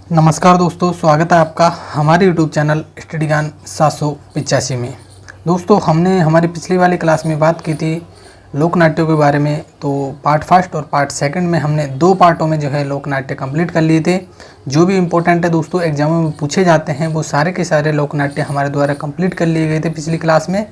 नमस्कार दोस्तों, स्वागत है आपका हमारे YouTube चैनल स्टडी ज्ञान 785 में। दोस्तों, हमने हमारी पिछली वाली क्लास में बात की थी लोक नाट्यों के बारे में। तो पार्ट फर्स्ट और पार्ट सेकंड में हमने 2 पार्टों में जो है लोक नाट्य कंप्लीट कर लिए थे। जो भी इम्पोर्टेंट है दोस्तों, एग्जामों में पूछे जाते हैं वो सारे के सारे लोक नाट्य हमारे द्वारा कंप्लीट कर लिए गए थे पिछली क्लास में।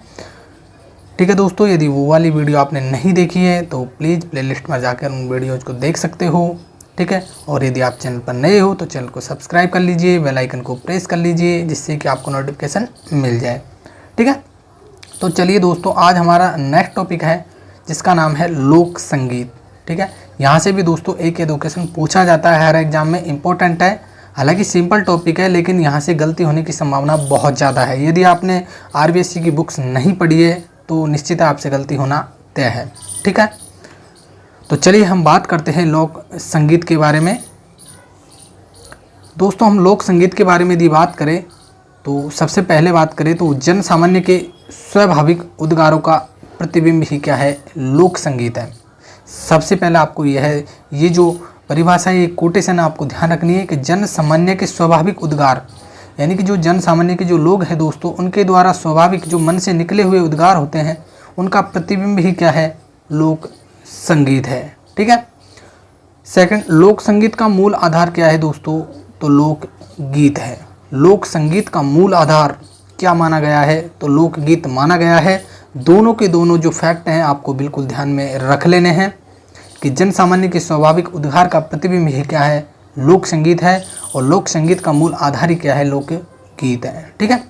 ठीक है दोस्तों, यदि वो वाली वीडियो आपने नहीं देखी है तो प्लीज़ प्लेलिस्ट में जाकर उन वीडियोज़ को देख सकते हो। ठीक है, और यदि आप चैनल पर नए हो तो चैनल को सब्सक्राइब कर लीजिए, बेल आइकन को प्रेस कर लीजिए, जिससे कि आपको नोटिफिकेशन मिल जाए। ठीक है, तो चलिए दोस्तों, आज हमारा नेक्स्ट टॉपिक है जिसका नाम है लोक संगीत। ठीक है, यहाँ से भी दोस्तों एक या 2 क्वेश्चन पूछा जाता है हर एग्जाम में, इंपॉर्टेंट है। हालांकि सिंपल टॉपिक है, लेकिन यहाँ से गलती होने की संभावना बहुत ज़्यादा है। यदि आपने RBSC की बुक्स नहीं पढ़ी है तो निश्चित है आपसे गलती होना तय है। ठीक है, तो चलिए हम बात करते हैं लोक संगीत के बारे में। दोस्तों, हम लोक संगीत के बारे में यदि बात करें तो सबसे पहले बात करें तो जन सामान्य के स्वाभाविक उद्गारों का प्रतिबिंब ही क्या है, लोक संगीत है। सबसे पहले आपको ये जो परिभाषा है, ये कोटेशन आपको ध्यान रखनी है कि जन सामान्य के स्वाभाविक उद्गार, यानी कि जो जन सामान्य के जो लोग हैं दोस्तों, उनके द्वारा स्वाभाविक जो मन से निकले हुए उद्गार होते हैं, उनका प्रतिबिंब ही क्या है, लोक संगीत है। ठीक है, सेकंड, लोक संगीत का मूल आधार क्या है दोस्तों, तो लोक गीत है। लोक संगीत का मूल आधार क्या माना गया है, तो लोक गीत माना गया है। दोनों के दोनों जो फैक्ट हैं आपको बिल्कुल ध्यान में रख लेने हैं कि जन सामान्य के स्वाभाविक उद्गार का प्रतिबिंब ही क्या है, लोक संगीत है, और लोक संगीत का मूल आधार ही क्या है, लोक गीत है। ठीक है,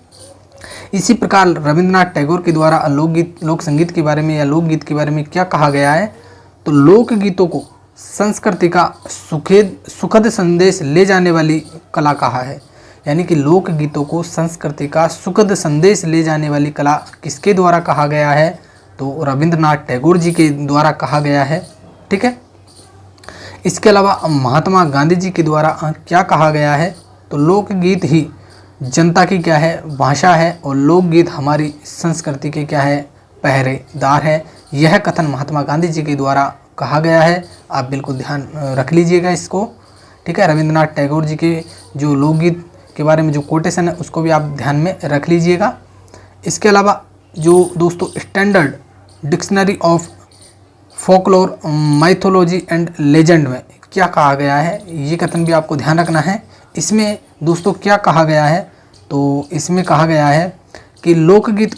इसी प्रकार रविंद्रनाथ टैगोर के द्वारा लोक संगीत के बारे में या लोकगीत के बारे में क्या कहा गया है, तो लोकगीतों को संस्कृति का सुखद संदेश ले जाने वाली कला कहा है। यानी कि लोकगीतों को संस्कृति का सुखद संदेश ले जाने वाली कला किसके द्वारा कहा गया है, तो रविंद्रनाथ टैगोर जी के द्वारा कहा गया है। ठीक है, इसके अलावा महात्मा गांधी जी के द्वारा क्या कहा गया है, तो लोकगीत ही जनता की क्या है, भाषा है, और लोकगीत हमारी संस्कृति के क्या है, पहरेदार है। यह कथन महात्मा गांधी जी के द्वारा कहा गया है। आप बिल्कुल ध्यान रख लीजिएगा इसको। ठीक है, रविंद्रनाथ टैगोर जी के जो लोकगीत के बारे में जो कोटेशन है उसको भी आप ध्यान में रख लीजिएगा। इसके अलावा जो दोस्तों standard dictionary of folklore, mythology and legend में क्या कहा गया है, ये कथन भी आपको ध्यान रखना है। इसमें दोस्तों क्या कहा गया है, तो इसमें कहा गया है कि लोकगीत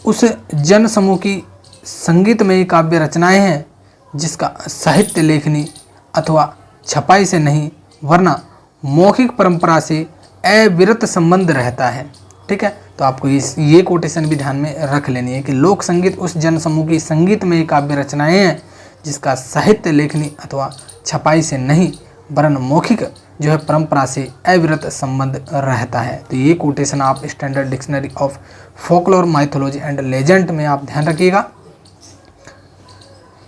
उस जन समूह की संगीतमयी काव्य रचनाएं हैं जिसका साहित्य लेखनी अथवा छपाई से नहीं वरना मौखिक परंपरा से अविरत संबंध रहता है। ठीक है, तो आपको ये कोटेशन भी ध्यान में रख लेनी है कि लोक संगीत उस जन समूह की संगीतमयी काव्य रचनाएं हैं जिसका साहित्य लेखनी अथवा छपाई से नहीं वरन मौखिक जो है परंपरा से अविरत संबंध रहता है। तो ये कोटेशन आप standard dictionary of folklore, mythology and legend में आप ध्यान रखिएगा।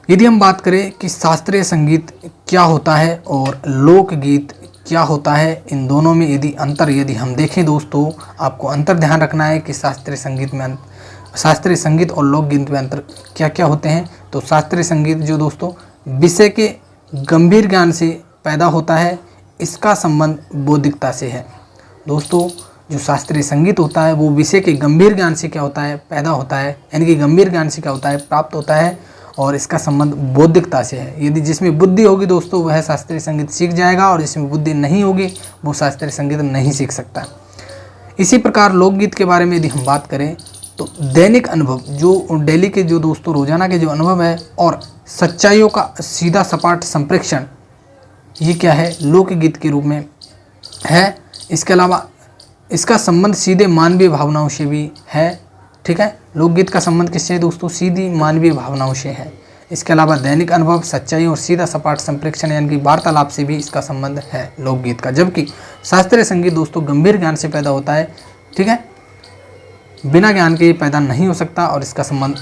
यदि हम बात करें कि शास्त्रीय संगीत क्या होता है और लोकगीत क्या होता है, इन दोनों में यदि हम देखें दोस्तों, आपको अंतर ध्यान रखना है कि शास्त्रीय संगीत और लोकगीत में अंतर क्या क्या होते हैं। तो शास्त्रीय संगीत जो दोस्तों विषय के गंभीर ज्ञान से पैदा होता है, इसका संबंध बौद्धिकता से है। दोस्तों, जो शास्त्रीय संगीत होता है वो विषय के गंभीर ज्ञान से क्या होता है, पैदा होता है, यानी कि गंभीर ज्ञान से क्या होता है, प्राप्त होता है, और इसका संबंध बौद्धिकता से है। यदि जिसमें बुद्धि होगी दोस्तों वह शास्त्रीय संगीत सीख जाएगा, और जिसमें बुद्धि नहीं होगी वो शास्त्रीय संगीत नहीं सीख सकता। इसी प्रकार लोकगीत के बारे में यदि हम बात करें तो दैनिक अनुभव, जो डेली के जो दोस्तों रोजाना के जो अनुभव है और सच्चाइयों का सीधा सपाट संप्रेक्षण, ये क्या है, लोकगीत के रूप में है। इसके अलावा इसका संबंध सीधे मानवीय भावनाओं से भी है। ठीक है, लोकगीत का संबंध किससे है दोस्तों, सीधी मानवीय भावनाओं से है। इसके अलावा दैनिक अनुभव, सच्चाई और सीधा सपाट संप्रेक्षण यानी कि वार्तालाप से भी इसका संबंध है लोकगीत का। जबकि शास्त्रीय संगीत दोस्तों गंभीर ज्ञान से पैदा होता है। ठीक है, बिना ज्ञान के पैदा नहीं हो सकता, और इसका संबंध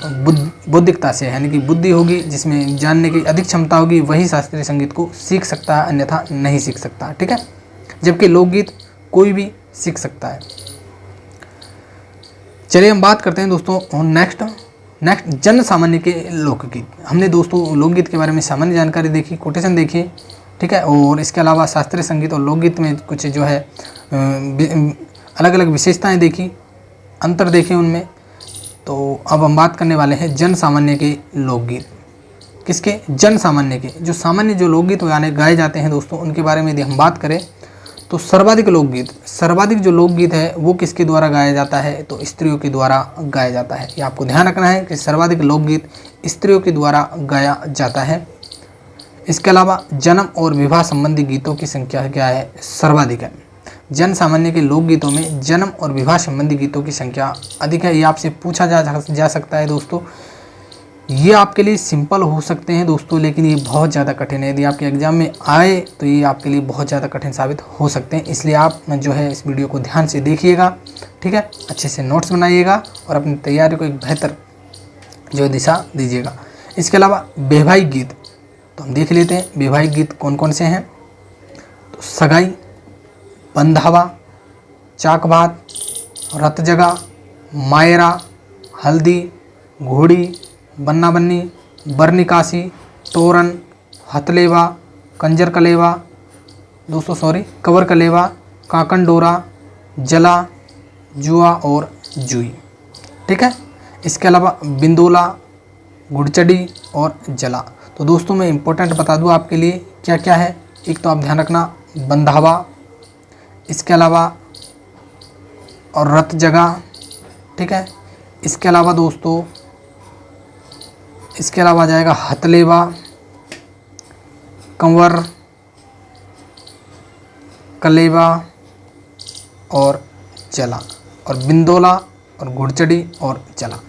बौद्धिकता से है, यानी कि बुद्धि होगी, जिसमें जानने की अधिक क्षमता होगी, वही शास्त्रीय संगीत को सीख सकता है, अन्यथा नहीं सीख सकता। ठीक है, जबकि लोकगीत कोई भी सीख सकता है। चलिए हम बात करते हैं दोस्तों नेक्स्ट जन सामान्य के लोकगीत। हमने दोस्तों लोकगीत के बारे में सामान्य जानकारी देखी, कोटेशन देखिए। ठीक है। और इसके अलावा शास्त्रीय संगीत और लोकगीत में कुछ जो है अलग अलग विशेषताएं देखी, अंतर देखे उनमें। तो अब हम बात करने वाले हैं जन सामान्य के लोकगीत। किसके? जन सामान्य के। जो सामान्य जो लोकगीत गाने गाए जाते हैं दोस्तों, उनके बारे में यदि हम बात करें तो सर्वाधिक जो लोकगीत है वो किसके द्वारा गाया जाता है? तो स्त्रियों के द्वारा गाया जाता है। ये आपको ध्यान रखना है कि सर्वाधिक लोकगीत स्त्रियों के द्वारा गाया जाता है। इसके अलावा जन्म और विवाह संबंधी गीतों की संख्या क्या है? सर्वाधिक है। जन सामान्य के लोकगीतों में जन्म और विवाह संबंधी गीतों की संख्या अधिक है। ये आपसे पूछा जा सकता है दोस्तों। ये आपके लिए सिंपल हो सकते हैं दोस्तों, लेकिन ये बहुत ज़्यादा कठिन है। यदि आपके एग्जाम में आए तो ये आपके लिए बहुत ज़्यादा कठिन साबित हो सकते हैं। इसलिए आप जो है इस वीडियो को ध्यान से देखिएगा, ठीक है। अच्छे से नोट्स बनाइएगा और अपनी तैयारी को एक बेहतर जो दिशा दीजिएगा। इसके अलावा वैवाहिक गीत तो हम देख लेते हैं। वैवाहिक गीत कौन कौन से हैं? तो सगाई, बंधावा, चाकबात, रत जगा, मायरा, हल्दी, घोड़ी, बन्ना बन्नी, बरनिकासी, तोरन, हथलेवा, कंजर कलेवा कवर कलेवा, काकन डोरा, जला, जुआ और जुई, ठीक है। इसके अलावा बिंदोला, गुड़चड़ी और जला। तो दोस्तों मैं इम्पोर्टेंट बता दूं आपके लिए क्या क्या है। एक तो आप ध्यान रखना बंधावा, इसके अलावा और रत जगा, ठीक है। इसके अलावा दोस्तों इसके अलावा आ जाएगा हथलेवा, कंवर कलेवा और जला, और बिंदोला और गुड़चड़ी और जला।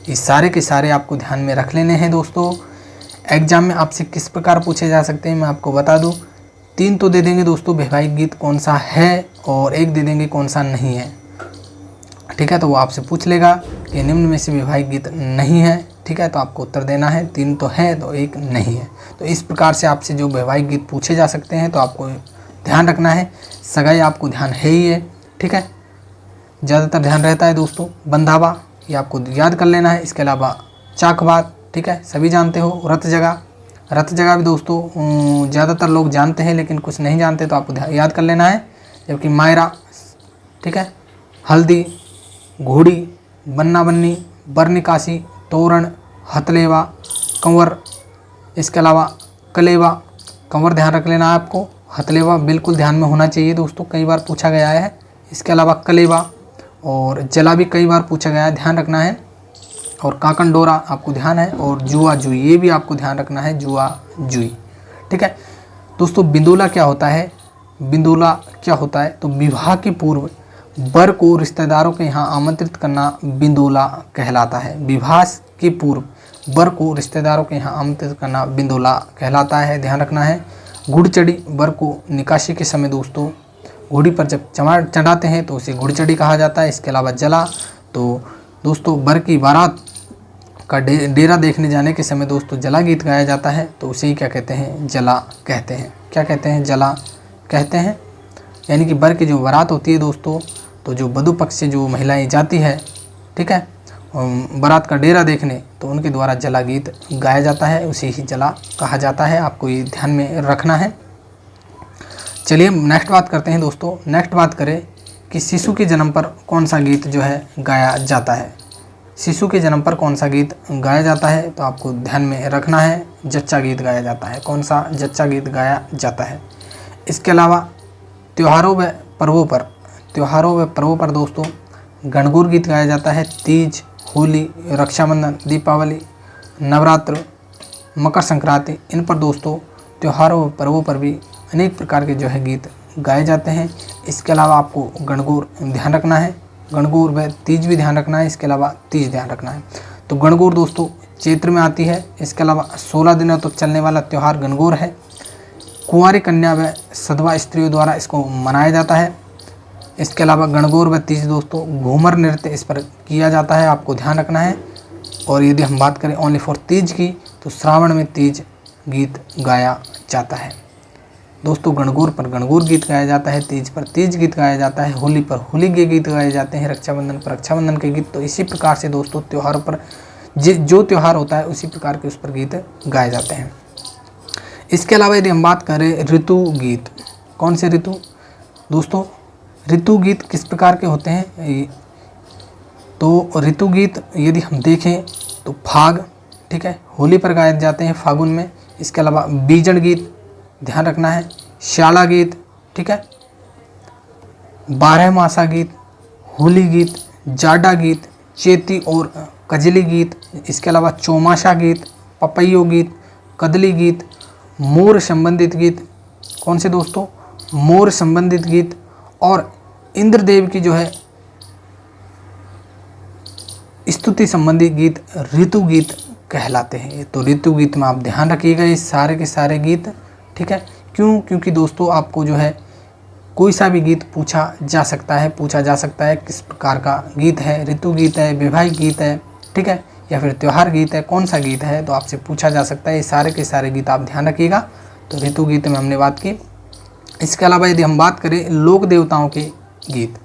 ये सारे के सारे आपको ध्यान में रख लेने हैं दोस्तों। एग्जाम में आपसे किस प्रकार पूछे जा सकते हैं मैं आपको बता दूं। 3 तो दे देंगे दोस्तों वैवाहिक गीत कौन सा है, और 1 दे देंगे कौन सा नहीं है, ठीक है। तो वो आपसे पूछ लेगा कि निम्न में से वैवाहिक गीत नहीं है, ठीक है। तो आपको उत्तर देना है 3 तो है तो 1 नहीं है। तो इस प्रकार से आपसे जो वैवाहिक गीत पूछे जा सकते हैं तो आपको ध्यान रखना है। सगाई आपको ध्यान है ही है, ठीक है, ज़्यादातर ध्यान रहता है दोस्तों। बंधावा ये आपको याद कर लेना है। इसके अलावा चाकबात, ठीक है, सभी जानते हो। रत जगह भी दोस्तों ज़्यादातर लोग जानते हैं, लेकिन कुछ नहीं जानते तो आपको याद कर लेना है। जबकि मायरा, ठीक है, हल्दी, घोड़ी, बन्ना बन्नी, बरनिकासी, तोरण, हथलेवा, कंवर, इसके अलावा कलेवा। कंवर ध्यान रख लेना है आपको। हथलेवा बिल्कुल ध्यान में होना चाहिए दोस्तों, कई बार पूछा गया है। इसके अलावा कलेवा और जला भी कई बार पूछा गया है, ध्यान रखना है। और काकन डोरा आपको ध्यान है, और जुआ जुई ये भी आपको ध्यान रखना है, जुआ जुई, ठीक है। दोस्तों बिंदोला क्या होता है? तो विवाह के पूर्व वर को रिश्तेदारों के यहाँ आमंत्रित करना बिंदोला कहलाता है। विवाह के पूर्व वर को रिश्तेदारों के यहाँ आमंत्रित करना बिंदोला कहलाता है, ध्यान रखना है। गुड़चड़ी वर को निकासी के समय दोस्तों घोड़ी पर जब चढ़ाते हैं तो उसे गुड़चड़ी कहा जाता है। इसके अलावा जला तो दोस्तों वर की बारात का डेरा देखने जाने के समय दोस्तों जला गीत गाया जाता है, तो उसे ही क्या कहते हैं? जला कहते हैं। क्या कहते हैं? जला कहते हैं। यानी कि वर की जो बारात होती है दोस्तों, तो जो वधू पक्ष से जो महिलाएं जाती है, ठीक है, बारात का डेरा देखने, तो उनके द्वारा जला गीत गाया जाता है, उसे ही जला कहा जाता है। आपको ये ध्यान में रखना है। चलिए नेक्स्ट बात करते हैं दोस्तों। नेक्स्ट बात करें कि शिशु के जन्म पर कौन सा गीत जो है गाया जाता है। शिशु के जन्म पर कौन सा गीत गाया जाता है? तो आपको ध्यान में रखना है, जच्चा गीत गाया जाता है। कौन सा? जच्चा गीत गाया जाता है। इसके अलावा त्योहारों व पर्वों पर दोस्तों गणगौर गीत गाया जाता है। तीज, होली, रक्षाबंधन, दीपावली, नवरात्र, मकर संक्रांति, इन पर दोस्तों त्योहारों व पर्वों पर भी अनेक प्रकार के जो है गीत गाए जाते हैं। इसके अलावा आपको गणगौर ध्यान रखना है, गणगौर व तीज भी ध्यान रखना है। इसके अलावा तीज ध्यान रखना है। तो गणगौर दोस्तों चैत्र में आती है। इसके अलावा 16 दिनों तक चलने वाला त्यौहार गणगौर है। कुंवारी कन्या व सधवा स्त्रियों द्वारा इसको मनाया जाता है। इसके अलावा गणगौर व तीज दोस्तों घूमर नृत्य इस पर किया जाता है, आपको ध्यान रखना है। और यदि हम बात करें ओनली फॉर तीज की, तो श्रावण में तीज गीत गाया जाता है। दोस्तों गणगौर पर गणगौर गीत गाया जाता है, तीज पर तीज गीत गाया जाता है, होली पर होली के गीत गाए जाते हैं, रक्षाबंधन पर रक्षाबंधन के गीत। तो इसी प्रकार से दोस्तों त्योहारों पर जो त्यौहार होता है उसी प्रकार के उस पर गीत गाए जाते हैं। इसके अलावा यदि हम बात करें ऋतु गीत, कौन से ऋतु दोस्तों, ऋतु गीत किस प्रकार के होते हैं, तो ऋतु गीत यदि हम देखें तो फाग, ठीक है, होली पर गाए जाते हैं फागुन में। इसके अलावा बीजड़ गीत ध्यान रखना है, श्याला गीत, ठीक है, बारह मासा गीत, होली गीत, जाडा गीत, चेती और कजली गीत। इसके अलावा चौमासा गीत, पपैयो गीत, कदली गीत, मोर संबंधित गीत, कौन से दोस्तों, मोर संबंधित गीत, और इंद्रदेव की जो है स्तुति संबंधी गीत ऋतु गीत कहलाते हैं। तो ऋतु गीत में आप ध्यान रखिएगा ये सारे के सारे गीत, ठीक है। क्यों, क्योंकि दोस्तों आपको जो है कोई सा भी गीत पूछा जा सकता है किस प्रकार का गीत है, ऋतु गीत है, वैवाहिक गीत है, ठीक है, या फिर त्यौहार गीत है, कौन सा गीत है, तो आपसे पूछा जा सकता है। ये सारे के सारे गीत आप ध्यान रखिएगा। तो ऋतु गीत में हमने बात की। इसके अलावा यदि हम बात करें लोक देवताओं के गीत,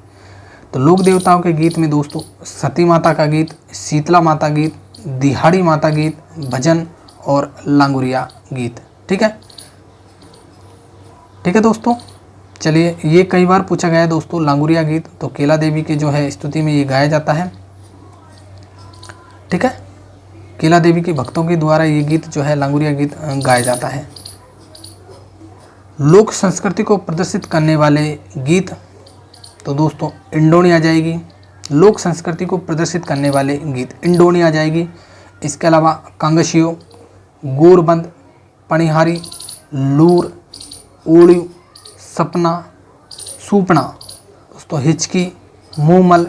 तो लोक देवताओं के गीत में दोस्तों सती माता का गीत, शीतला माता गीत, दिहाड़ी माता गीत, भजन और लांगुरिया गीत, ठीक है दोस्तों। चलिए, ये कई बार पूछा गया है दोस्तों लांगुरिया गीत, तो केला देवी के जो है स्तुति में ये गाया जाता है, ठीक है, केला देवी के भक्तों के द्वारा ये गीत जो है लांगुरिया गीत गाया जाता है। लोक संस्कृति को प्रदर्शित करने वाले गीत, तो दोस्तों इंडोनी आ जाएगी। लोक संस्कृति को प्रदर्शित करने वाले गीत इंडोनी आ जाएगी। इसके अलावा कांगशियो, गोरबंद, पणिहारी, लूर, ओड़ियो, सपना, सूपना, दोस्तों हिचकी, मूमल,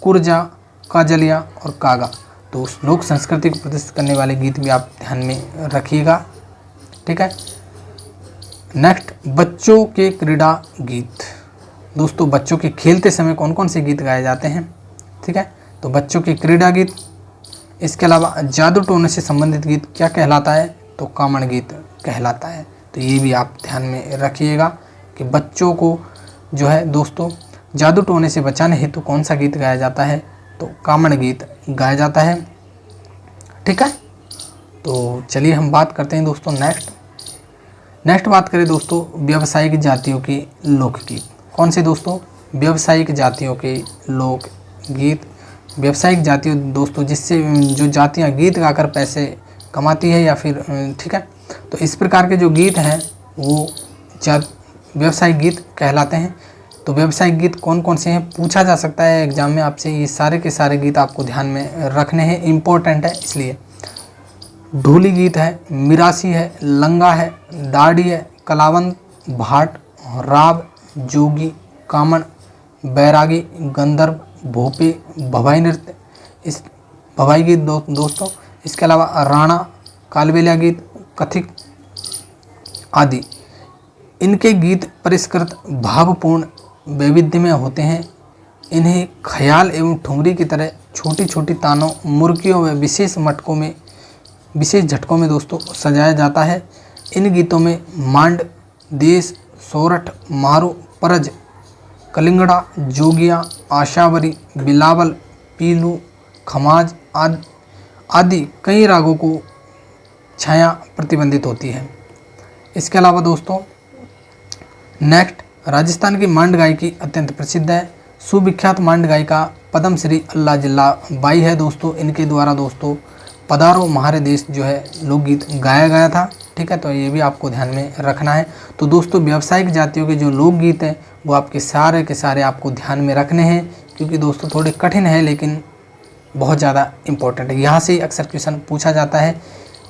कुरजा, काजलिया और कागा। तो उस लोक संस्कृति को प्रदर्शित करने वाले गीत भी आप ध्यान में रखिएगा, ठीक है। नेक्स्ट, बच्चों के क्रीड़ा गीत। दोस्तों बच्चों के खेलते समय कौन कौन से गीत गाए जाते हैं, ठीक है, तो बच्चों के क्रीड़ा गीत। इसके अलावा जादू टोने से संबंधित गीत क्या कहलाता है, तो कामण गीत कहलाता है। तो ये भी आप ध्यान में रखिएगा कि बच्चों को जो है दोस्तों जादू टोने से बचाने हेतु कौन सा गीत गाया जाता है, तो कामण गीत गाया जाता है, ठीक है। तो चलिए हम बात करते हैं दोस्तों नेक्स्ट बात करें दोस्तों व्यावसायिक जातियों के लोकगीत। कौन से दोस्तों, व्यावसायिक जातियों के लोकगीत। व्यावसायिक जातियों दोस्तों जिससे जो जातियां गीत गाकर पैसे कमाती है या फिर, ठीक है, तो इस प्रकार के जो गीत हैं वो व्यावसायिक गीत कहलाते हैं। तो व्यावसायिक गीत कौन कौन से हैं पूछा जा सकता है एग्जाम में आपसे। ये सारे के सारे गीत आपको ध्यान में रखने हैं, इम्पोर्टेंट है इसलिए। ढोली गीत है, मिरासी है, लंगा है, दाढ़ी है, कलावंत, भाट, राव, जोगी, कामण, बैरागी, गंधर्व, भोपे, भवाई नृत्य, इस भवाई गीत दोस्तों। इसके अलावा राणा, कालबेलिया गीत, कथिक आदि। इनके गीत परिष्कृत भावपूर्ण वैविध्य में होते हैं। इन्हें ख्याल एवं ठुमरी की तरह छोटी छोटी तानों, मुर्कियों व विशेष झटकों में दोस्तों सजाया जाता है। इन गीतों में मांड, देश, सोरठ, मारू, परज, कलिंगड़ा, जोगिया, आशावरी, बिलावल, पीलू, खमाज आदि कई रागों को छाया प्रतिबंधित होती है। इसके अलावा दोस्तों नेक्स्ट, राजस्थान की मांड गायकी अत्यंत प्रसिद्ध है। सुविख्यात मांड गायिका पद्मश्री अल्लाह जिल्ला बाई है दोस्तों। इनके द्वारा दोस्तों पधारो म्हारे देश जो है लोकगीत गाया गया था, ठीक है, तो ये भी आपको ध्यान में रखना है। तो दोस्तों व्यावसायिक जातियों के जो लोकगीत हैं वो आपके सारे के सारे आपको ध्यान में रखने हैं, क्योंकि दोस्तों थोड़े कठिन है लेकिन बहुत ज़्यादा इंपॉर्टेंट है। यहाँ से अक्सर क्वेश्चन पूछा जाता है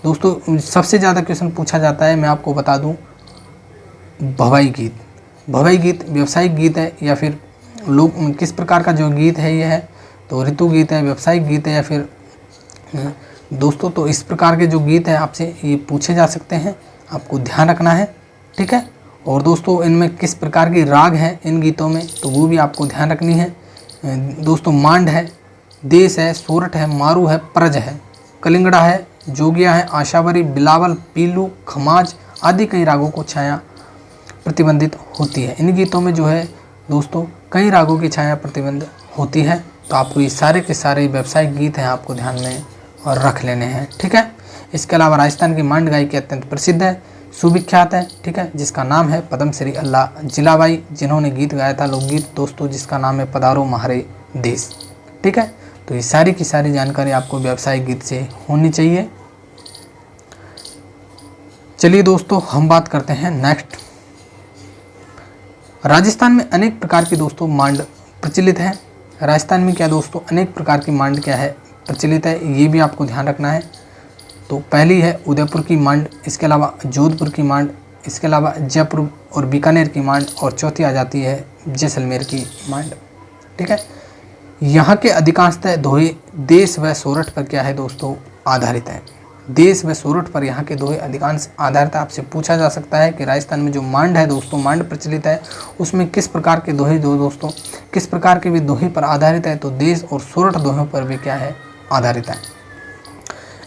दोस्तों। सबसे ज़्यादा क्वेश्चन पूछा जाता है, मैं आपको बता दूँ, भवाई गीत। भवाई गीत व्यावसायिक गीत है या फिर लोग किस प्रकार का जो गीत है ये है, तो ऋतु गीत है, व्यावसायिक गीत है या फिर दोस्तों, तो इस प्रकार के जो गीत है आपसे ये पूछे जा सकते हैं, आपको ध्यान रखना है, ठीक है। और दोस्तों इनमें किस प्रकार की राग है इन गीतों में, तो वो भी आपको ध्यान रखनी है दोस्तों। मांड है, देश है, सोरठ है, मारू है, परज है, कलिंगड़ा है, जोगिया है, आशावरी, बिलावल, पीलू, खमाज आदि कई रागों को छाया प्रतिबंधित होती है। इन गीतों में जो है दोस्तों कई रागों की छाया प्रतिबंध होती है। तो आपको ये सारे के सारे व्यावसायिक गीत हैं आपको ध्यान में और रख लेने हैं, ठीक है। इसके अलावा राजस्थान की मांड गायकी अत्यंत प्रसिद्ध है। सुविख्यात है, ठीक है, जिसका नाम है पद्मश्री अल्लाह जिलाबाई, जिन्होंने गीत गाया था लोकगीत दोस्तों जिसका नाम है पधारो म्हारे देश, ठीक है। तो ये सारी की सारी जानकारी आपको व्यावसायिक गीत से होनी चाहिए। चलिए दोस्तों हम बात करते हैं नेक्स्ट। राजस्थान में अनेक प्रकार की दोस्तों मांड प्रचलित है। राजस्थान में क्या दोस्तों अनेक प्रकार की मांड क्या है प्रचलित है, ये भी आपको ध्यान रखना है। तो पहली है उदयपुर की मांड, इसके अलावा जोधपुर की मांड, इसके अलावा जयपुर और बीकानेर की मांड, और चौथी आ जाती है जैसलमेर की मांड, ठीक है। यहाँ के अधिकांशतः दोहे देश व सोरठ पर क्या है दोस्तों आधारित है। देश व सोरठ पर यहाँ के दोहे अधिकांश आधारित है। आपसे पूछा जा सकता है कि राजस्थान में जो मांड है दोस्तों, मांड प्रचलित है, उसमें किस प्रकार के दोहे दोस्तों किस प्रकार के भी दोहे पर आधारित है, तो देश और सोरठ दोहों पर भी क्या है आधारित है।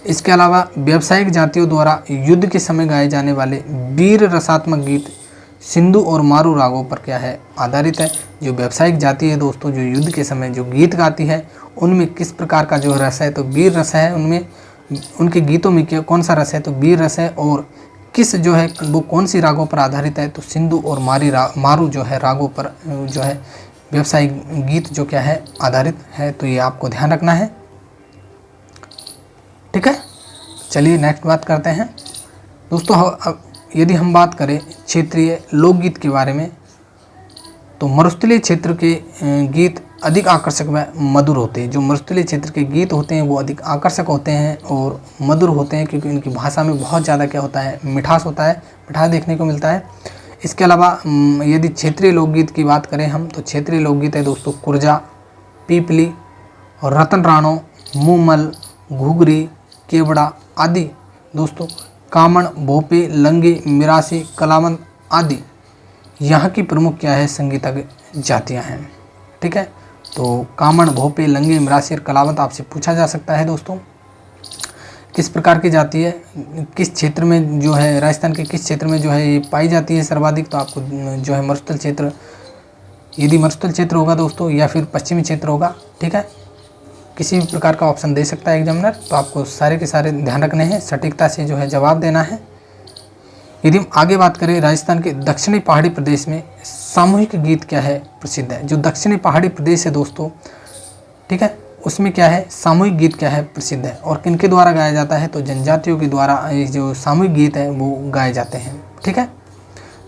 इसके अलावा व्यावसायिक जातियों द्वारा युद्ध के समय गाए जाने वाले वीर रसात्मक गीत सिंधु और मारू रागों पर क्या है आधारित है। जो व्यावसायिक जाति है दोस्तों जो युद्ध के समय जो गीत गाती है उनमें किस प्रकार का जो रस है, तो वीर रस है, उनमें उनके गीतों में क्या कौन सा रस है, तो वीर रस है। और किस जो है वो कौन सी रागों पर आधारित है, तो सिंधु और मारू जो है रागों पर जो है व्यावसायिक गीत जो क्या है आधारित है। तो ये आपको ध्यान रखना है, ठीक है। चलिए नेक्स्ट बात करते हैं दोस्तों। अब यदि हम बात करें क्षेत्रीय लोकगीत के बारे में, तो मरुस्थलीय क्षेत्र के गीत अधिक आकर्षक व मधुर होते हैं। जो मरुस्थलीय क्षेत्र के गीत होते हैं वो अधिक आकर्षक होते हैं और मधुर होते हैं, क्योंकि इनकी भाषा में बहुत ज़्यादा क्या होता है मिठास होता है, मिठास देखने को मिलता है। इसके अलावा यदि क्षेत्रीय लोकगीत की बात करें हम, तो क्षेत्रीय लोकगीत है दोस्तों कुरजा, पीपली और रतन राणो, मूमल, घुघरी, केवड़ा आदि दोस्तों, कामण, भोपे, लंगे, मिरासी, कलावंत आदि यहाँ की प्रमुख क्या है संगीतज्ञ जातियाँ हैं, ठीक है। तो कामण, भोपे, लंगे, मिरासी और कलावंत आपसे पूछा जा सकता है दोस्तों किस प्रकार की जाति है, किस क्षेत्र में जो है राजस्थान के किस क्षेत्र में जो है ये पाई जाती है सर्वाधिक। तो आपको जो है मरुस्थल क्षेत्र, यदि मरुस्थल क्षेत्र होगा दोस्तों या फिर पश्चिमी क्षेत्र होगा, ठीक है, किसी भी प्रकार का ऑप्शन दे सकता है एग्जामिनर। तो आपको सारे के सारे ध्यान रखने हैं, सटीकता से जो है जवाब देना है। यदि हम आगे बात करें राजस्थान के दक्षिणी पहाड़ी प्रदेश में सामूहिक गीत क्या है प्रसिद्ध है। जो दक्षिणी पहाड़ी प्रदेश है दोस्तों, ठीक है, उसमें क्या है सामूहिक गीत क्या है प्रसिद्ध है। और किनके द्वारा गाया जाता है, तो जनजातियों के द्वारा ये जो सामूहिक गीत है वो गाए जाते हैं, ठीक है।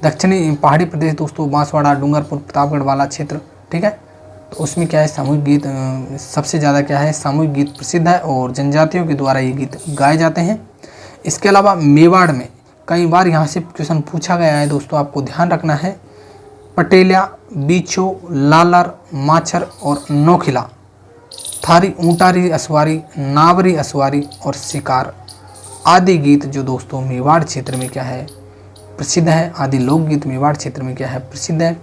दक्षिणी पहाड़ी प्रदेश दोस्तों बांसवाड़ा, डूंगरपुर, प्रतापगढ़ वाला क्षेत्र, ठीक है, तो उसमें क्या है सामूहिक गीत सबसे ज़्यादा क्या है सामूहिक गीत प्रसिद्ध है और जनजातियों के द्वारा ये गीत गाए जाते हैं। इसके अलावा मेवाड़ में कई बार यहाँ से क्वेश्चन पूछा गया है दोस्तों, आपको ध्यान रखना है। पटेलिया, बीछो, लालर, माछर और नौखिला, थारी ऊंटारी असवारी, नावरी असवारी और शिकार आदि गीत जो दोस्तों मेवाड़ क्षेत्र में क्या है प्रसिद्ध है। आदि लोकगीत मेवाड़ क्षेत्र में क्या है प्रसिद्ध है।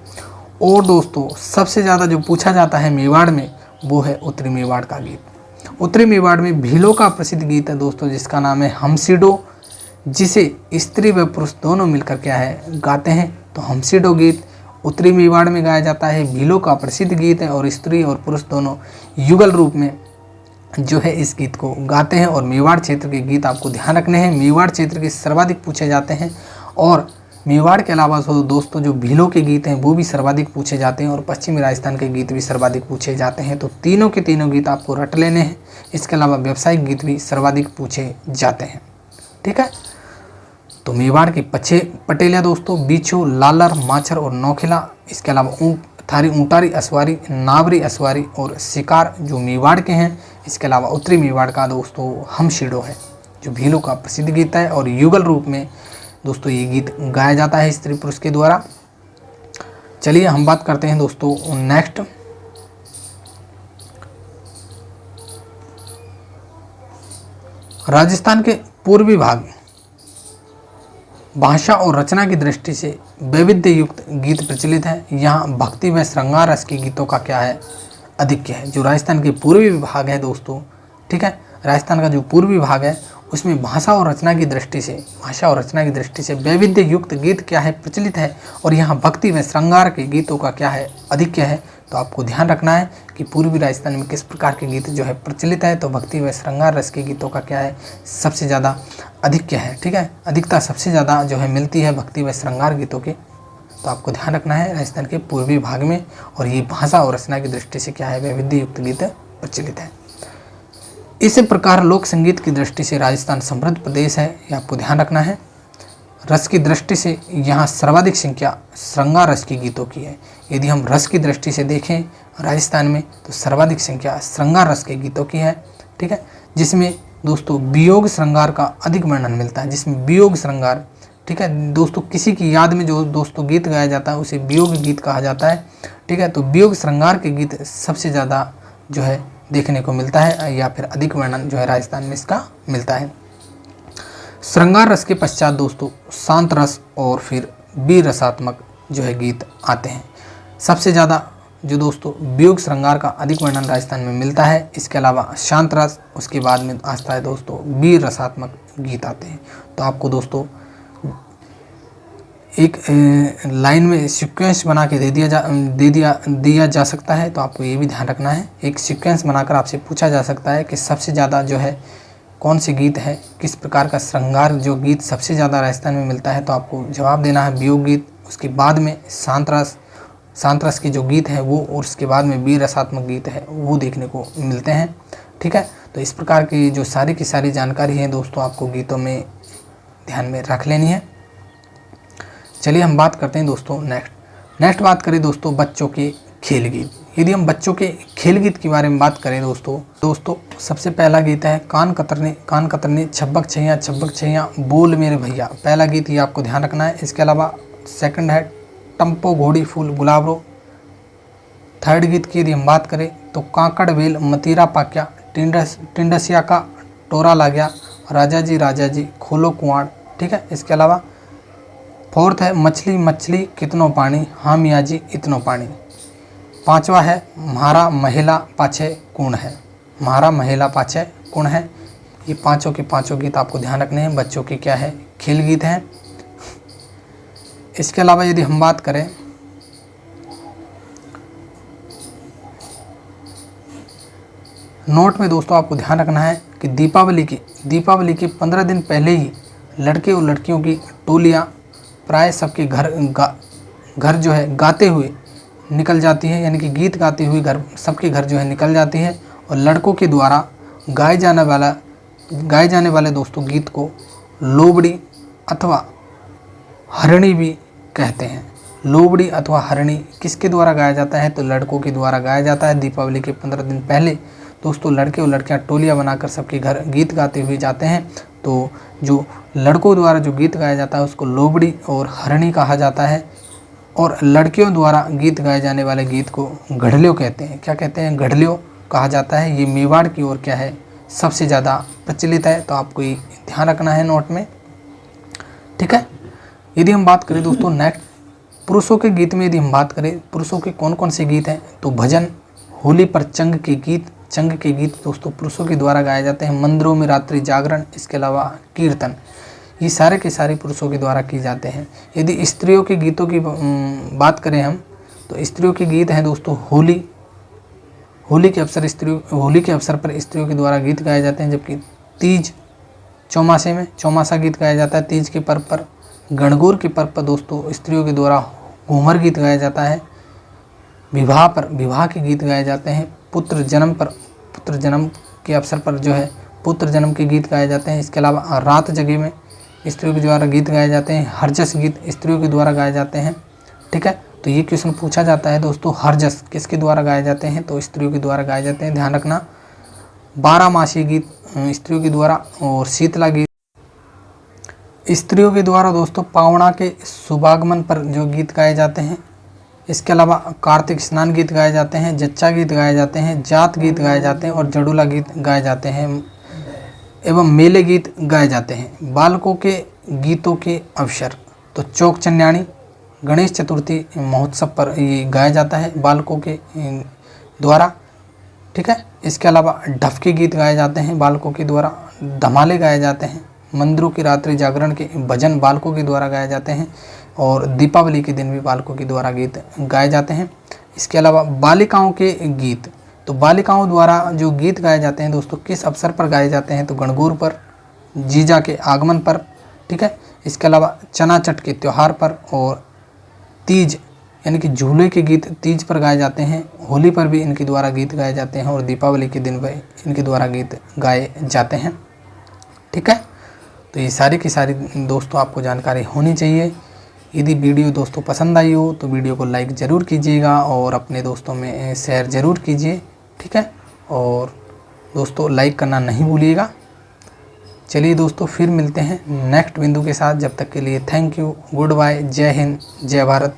और दोस्तों सबसे ज़्यादा जो पूछा जाता है मेवाड़ में वो है उत्तरी मेवाड़ का गीत। उत्तरी मेवाड़ में भीलों का प्रसिद्ध गीत है दोस्तों जिसका नाम है हमसीडो, जिसे स्त्री व पुरुष दोनों मिलकर क्या है गाते हैं। तो हमसीडो गीत उत्तरी मेवाड़ में गाया जाता है, भीलों का प्रसिद्ध गीत है और स्त्री और पुरुष दोनों युगल रूप में जो है इस गीत को गाते हैं। और मेवाड़ क्षेत्र के गीत आपको ध्यान रखने हैं, मेवाड़ क्षेत्र के सर्वाधिक पूछे जाते हैं। और मेवाड़ के अलावा दोस्तों जो भीलों के गीत हैं वो भी सर्वाधिक पूछे जाते हैं और पश्चिमी राजस्थान के गीत भी सर्वाधिक पूछे जाते हैं। तो तीनों के तीनों गीत आपको रट लेने हैं। इसके अलावा व्यावसायिक गीत भी सर्वाधिक पूछे जाते हैं, ठीक है। तो मेवाड़ के पटेलिया दोस्तों बीछो, लालर, माछर और नौखिला, इसके अलावा थारी ऊंटारी असवारी, नावरी असवारी और शिकार जो मेवाड़ के हैं। इसके अलावा उत्तरी मेवाड़ का दोस्तों हमसीडो है जो भीलों का प्रसिद्ध गीत है और युगल रूप में दोस्तों ये गीत गाया जाता है स्त्री पुरुष के द्वारा। चलिए हम बात करते हैं दोस्तों नेक्स्ट। राजस्थान के पूर्वी भाग भाषा और रचना की दृष्टि से वैविध्य युक्त गीत प्रचलित है। यहाँ भक्ति व श्रृंगार रस के गीतों का क्या है अधिक्य है। जो राजस्थान के पूर्वी भाग है दोस्तों, ठीक है, राजस्थान का जो पूर्वी भाग है उसमें भाषा और रचना की दृष्टि से वैविध्य युक्त गीत क्या है प्रचलित है और यहाँ भक्ति व श्रृंगार के गीतों का क्या है अधिक्य है। तो आपको ध्यान रखना है कि पूर्वी राजस्थान में किस प्रकार के गीत जो है प्रचलित है। तो भक्ति व श्रृंगार रस के गीतों का क्या है, सबसे ज़्यादा अधिक क्या है, ठीक है, अधिकता सबसे ज़्यादा जो है मिलती है भक्ति व श्रृंगार गीतों के। तो आपको ध्यान रखना है राजस्थान के पूर्वी भाग में, और ये भाषा और रचना की दृष्टि से क्या है, वैविध्य युक्त गीत प्रचलित है। इसी प्रकार लोक संगीत की दृष्टि से राजस्थान समृद्ध प्रदेश है, ये आपको ध्यान रखना है। रस की दृष्टि से यहाँ सर्वाधिक संख्या श्रृंगार रस के गीतों की है। यदि हम रस की दृष्टि से देखें राजस्थान में तो सर्वाधिक संख्या श्रृंगार रस के गीतों की है, ठीक है, जिसमें दोस्तों वियोग श्रृंगार का अधिक वर्णन मिलता है, जिसमें वियोग श्रृंगार, ठीक है दोस्तों, किसी की याद में जो दोस्तों गीत गाया जाता है उसे वियोग गीत कहा जाता है, ठीक है। तो वियोग श्रृंगार के गीत सबसे ज़्यादा जो है देखने को मिलता है, या फिर अधिक वर्णन जो है राजस्थान में इसका मिलता है। श्रृंगार रस के पश्चात दोस्तों शांत रस और फिर वीर रसात्मक जो है गीत आते हैं। सबसे ज़्यादा जो दोस्तों वियोग श्रृंगार का अधिक वर्णन राजस्थान में मिलता है, इसके अलावा शांत रस, उसके बाद में आता है दोस्तों वीर रसात्मक गीत आते हैं। तो आपको दोस्तों एक लाइन में सीक्वेंस बना के दिया जा सकता है, तो आपको ये भी ध्यान रखना है। एक सीक्वेंस बनाकर आपसे पूछा जा सकता है कि सबसे ज़्यादा जो है कौन से गीत है, किस प्रकार का श्रृंगार जो गीत सबसे ज़्यादा राजस्थान में मिलता है, तो आपको जवाब देना है वियोग गीत, उसके बाद में शांत रस के जो गीत है वो, और उसके बाद में वीर रसात्मक गीत है वो देखने को मिलते हैं, ठीक है। तो इस प्रकार की जो सारी की सारी जानकारी है दोस्तों आपको गीतों में ध्यान में रख लेनी है। चलिए हम बात करते हैं दोस्तों नेक्स्ट बात करें दोस्तों बच्चों के खेल गीत। यदि हम बच्चों के खेल गीत के बारे में बात करें दोस्तों सबसे पहला गीत है कान कतरने छब्बक छैया बोल मेरे भैया, पहला गीत ये आपको ध्यान रखना है। इसके अलावा सेकंड है टम्पो घोड़ी फूल गुलाबरो। थर्ड गीत की यदि हम बात करें तो काकड़ वेल मतीरा पाक्या, टिंडसिया का टोरा ला गया, राजा जी खोलो कुआड़, ठीक है। इसके अलावा फोर्थ है मछली कितनो पानी, हाँ मियाँ जी इतनो पानी। पांचवा है म्हारा महिला पाछे कौन है। ये पांचों के पांचों गीत आपको ध्यान रखने हैं, बच्चों के क्या है, खेल गीत हैं। इसके अलावा यदि हम बात करें नोट में दोस्तों आपको ध्यान रखना है कि दीपावली के 15 दिन पहले ही लड़के और लड़कियों की टोलियाँ प्राय सबके घर जो है गाते हुए निकल जाती है, यानी कि गीत गाते हुए सबके घर जो है निकल जाती है, और लड़कों के द्वारा गाए जाने वाले दोस्तों गीत को लोबड़ी अथवा हरणी भी कहते हैं। लोबड़ी अथवा हरणी किसके द्वारा गाया जाता है, तो लड़कों के द्वारा गाया जाता है। दीपावली के 15 दिन पहले दोस्तों लड़के और लड़कियां टोलियां बनाकर सबके घर गीत गाते हुए जाते हैं। तो जो लड़कों द्वारा जो गीत गाया जाता है उसको लोबड़ी और हरणी कहा जाता है, और लड़कियों द्वारा गीत गाए जाने वाले गीत को गढ़लियों कहते हैं। क्या कहते हैं, गढ़लियों कहा जाता है। ये मेवाड़ की ओर क्या है, सबसे ज़्यादा प्रचलित है, तो आपको ये ध्यान रखना है नोट में, ठीक है। यदि हम बात करें दोस्तों नेक्स्ट पुरुषों के गीत में, यदि हम बात करें पुरुषों के कौन कौन से गीत हैं, तो भजन, होली पर चंग के गीत दोस्तों पुरुषों के द्वारा गाए जाते हैं। मंदिरों में रात्रि जागरण, इसके अलावा कीर्तन, ये सारे के सारे पुरुषों के द्वारा किए जाते हैं। यदि स्त्रियों के गीतों की बात करें हम, तो स्त्रियों के गीत हैं दोस्तों होली के अवसर पर स्त्रियों के द्वारा गीत गाए जाते हैं। जबकि तीज चौमासा गीत गाया जाता है। तीज के पर्व पर, गणगौर के पर्व पर दोस्तों स्त्रियों के द्वारा घूमर गीत गाया जाता है। विवाह के गीत गाए जाते हैं। पुत्र जन्म के अवसर पर जो है पुत्र जन्म के गीत गाए जाते हैं। इसके अलावा रात जगे में स्त्रियों के द्वारा गीत गाए जाते हैं। हरजस गीत स्त्रियों के द्वारा गाए जाते हैं, ठीक है। तो ये क्वेश्चन पूछा जाता है दोस्तों, हरजस किसके द्वारा गाए जाते हैं, तो स्त्रियों के द्वारा गाए जाते हैं, ध्यान रखना। 12 मासी गीत स्त्रियों के द्वारा, और शीतला गीत स्त्रियों के द्वारा दोस्तों पावणा के शुभागमन पर जो गीत गाए जाते हैं। इसके अलावा कार्तिक स्नान गीत गाए जाते हैं, जच्चा गीत गाए जाते हैं, जात गीत गाए जाते हैं, और जडूला गीत गाए जाते हैं, एवं मेले गीत गाए जाते हैं। बालकों के गीतों के अवसर, तो चौक चन्याणी गणेश चतुर्थी महोत्सव पर ये गाया जाता है बालकों के द्वारा, ठीक है। इसके अलावा ढफ के गीत गाए जाते हैं बालकों के द्वारा, धमाले गाए जाते हैं, मंदिरों की रात्रि जागरण के भजन बालकों के द्वारा गाए जाते हैं, और दीपावली के दिन भी बालकों के द्वारा गीत गाए जाते हैं। इसके अलावा बालिकाओं के गीत, तो बालिकाओं द्वारा जो गीत गाए जाते हैं दोस्तों किस अवसर पर गाए जाते हैं, तो गणगौर पर, जीजा के आगमन पर, ठीक है। इसके अलावा चना चट के त्यौहार पर, और तीज यानी कि झूले के गीत तीज पर गाए जाते हैं। होली पर भी इनके द्वारा गीत गाए जाते हैं और दीपावली के दिन पर इनके द्वारा गीत गाए जाते हैं, ठीक है। तो ये सारी की सारी दोस्तों आपको जानकारी होनी चाहिए। यदि वीडियो दोस्तों पसंद आई हो तो वीडियो को लाइक ज़रूर कीजिएगा और अपने दोस्तों में शेयर ज़रूर कीजिए, ठीक है। और दोस्तों लाइक करना नहीं भूलिएगा। चलिए दोस्तों फिर मिलते हैं नेक्स्ट बिंदु के साथ। जब तक के लिए थैंक यू, गुड बाय, जय हिंद, जय भारत।